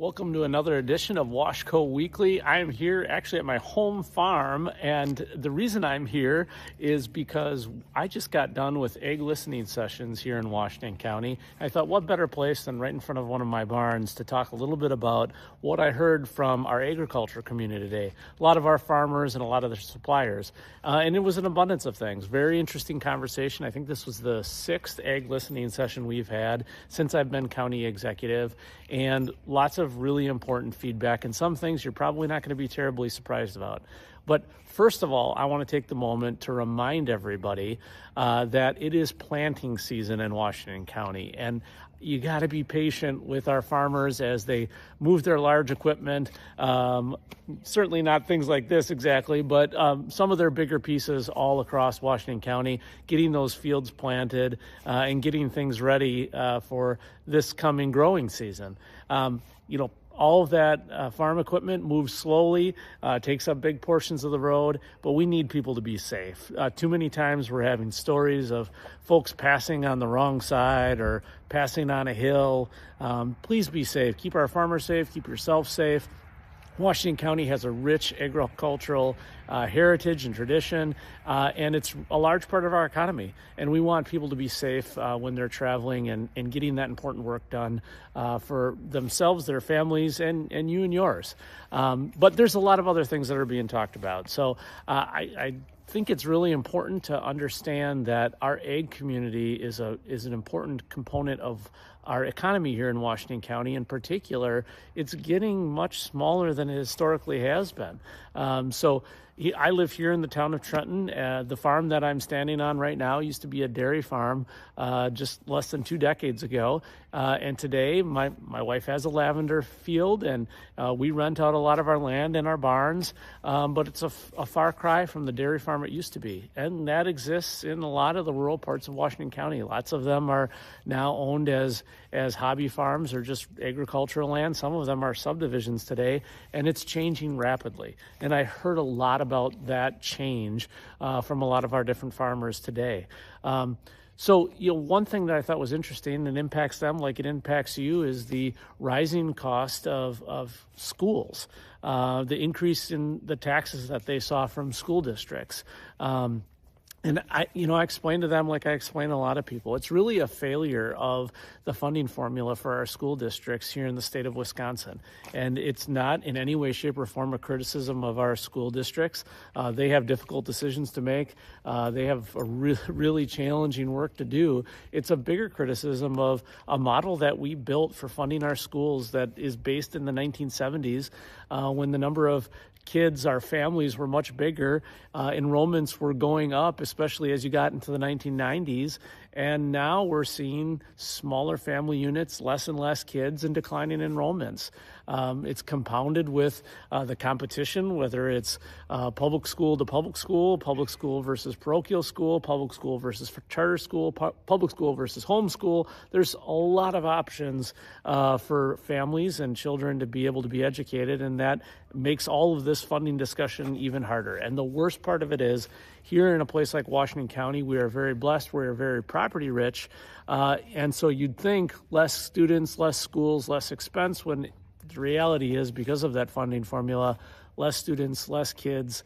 Welcome to another edition of WashCo Weekly. I'm here actually at my home farm, and the reason I'm here is because I just got done with egg listening sessions here in Washington County. I thought, what better place than right in front of one of my barns to talk a little bit about what I heard from our agriculture community today. A lot of our farmers and a lot of their suppliers. And it was an abundance of things. Very interesting conversation. I think this was the 6th egg listening session we've had since I've been county executive, and lots of really important feedback, and some things you're probably not going to be terribly surprised about. But first of all, I want to take the moment to remind everybody that it is planting season in Washington County, and you got to be patient with our farmers as they move their large equipment. Certainly not things like this exactly, but some of their bigger pieces all across Washington County, getting those fields planted and getting things ready for this coming growing season. All of that farm equipment moves slowly, takes up big portions of the road, but we need people to be safe. Too many times we're having stories of folks passing on the wrong side or passing on a hill. Please be safe. Keep our farmers safe. Keep yourself safe. Washington County has a rich agricultural heritage and tradition, and it's a large part of our economy. And we want people to be safe when they're traveling and getting that important work done for themselves, their families, and you and yours. But there's a lot of other things that are being talked about. So I think it's really important to understand that our ag community is an important component of our economy here in Washington County. In particular, it's getting much smaller than it historically has been. I live here in the town of Trenton. The farm that I'm standing on right now used to be a dairy farm just less than 2 decades ago. And today, my wife has a lavender field, and we rent out a lot of our land and our barns. But it's a far cry from the dairy farm it used to be. And that exists in a lot of the rural parts of Washington County. Lots of them are now owned as hobby farms or just agricultural land. Some of them are subdivisions today, and it's changing rapidly. And I heard a lot about that change from a lot of our different farmers today. One thing that I thought was interesting and impacts them like it impacts you is the rising cost of schools, the increase in the taxes that they saw from school districts. And I explained to them, like I explain to a lot of people, it's really a failure of the funding formula for our school districts here in the state of Wisconsin. And it's not in any way, shape, or form a criticism of our school districts. They have difficult decisions to make. They have a really challenging work to do. It's a bigger criticism of a model that we built for funding our schools that is based in the 1970s when the number of kids, our families were much bigger. Enrollments were going up, especially as you got into the 1990s. And now we're seeing smaller family units, less and less kids, and declining enrollments. It's compounded with the competition, whether it's public school to public school versus parochial school, public school versus charter school, public school versus homeschool. There's a lot of options for families and children to be able to be educated, and that makes all of this funding discussion even harder. And the worst part of it is, here in a place like Washington County, we are very blessed, we are very property rich, and so you'd think less students, less schools, less expense, when the reality is, because of that funding formula, less students, less kids,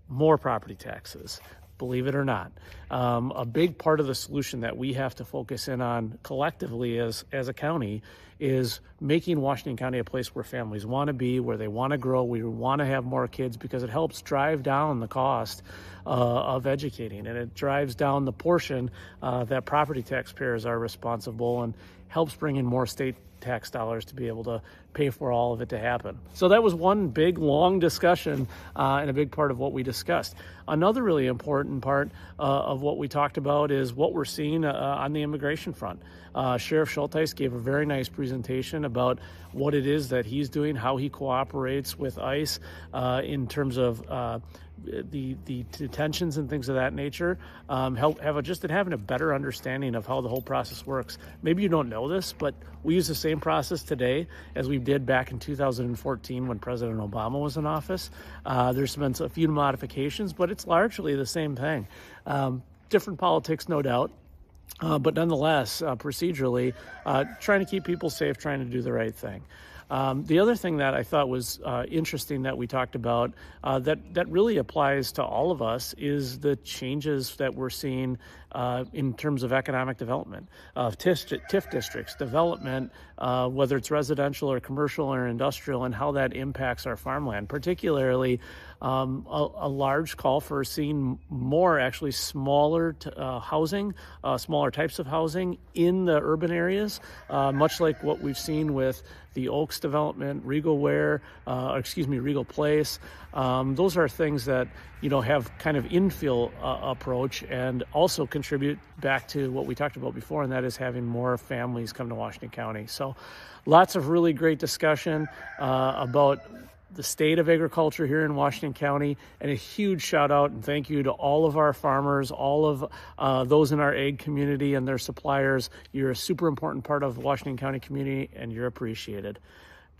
more property taxes. Believe it or not. A big part of the solution that we have to focus in on collectively as a county is making Washington County a place where families want to be, where they want to grow. We want to have more kids because it helps drive down the cost of educating, and it drives down the portion that property taxpayers are responsible, and helps bring in more state tax dollars to be able to pay for all of it to happen. So that was one big, long discussion and a big part of what we discussed. Another really important part of what we talked about is what we're seeing on the immigration front. Sheriff Schulteis gave a very nice presentation about what it is that he's doing, how he cooperates with ICE in terms of the detentions and things of that nature, having a better understanding of how the whole process works. Maybe you don't know this, but we use the same process today as we did back in 2014 when President Obama was in office. There's been a few modifications, but it's largely the same thing. Different politics, no doubt. But nonetheless, procedurally, trying to keep people safe, trying to do the right thing. The other thing that I thought was interesting that we talked about that really applies to all of us is the changes that we're seeing in terms of economic development, TIF districts, development, whether it's residential or commercial or industrial, and how that impacts our farmland, particularly a large call for seeing more actually smaller housing, smaller types of housing in the urban areas, much like what we've seen with the Oaks development, Regal Place. Those are things that, have kind of infill approach and also contribute back to what we talked about before, and that is having more families come to Washington County. So lots of really great discussion about the state of agriculture here in Washington County, and a huge shout out and thank you to all of our farmers, all of those in our ag community and their suppliers. You're a super important part of the Washington County community, and you're appreciated.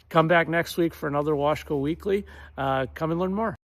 Come back next week for another WashCo Weekly. Come and learn more.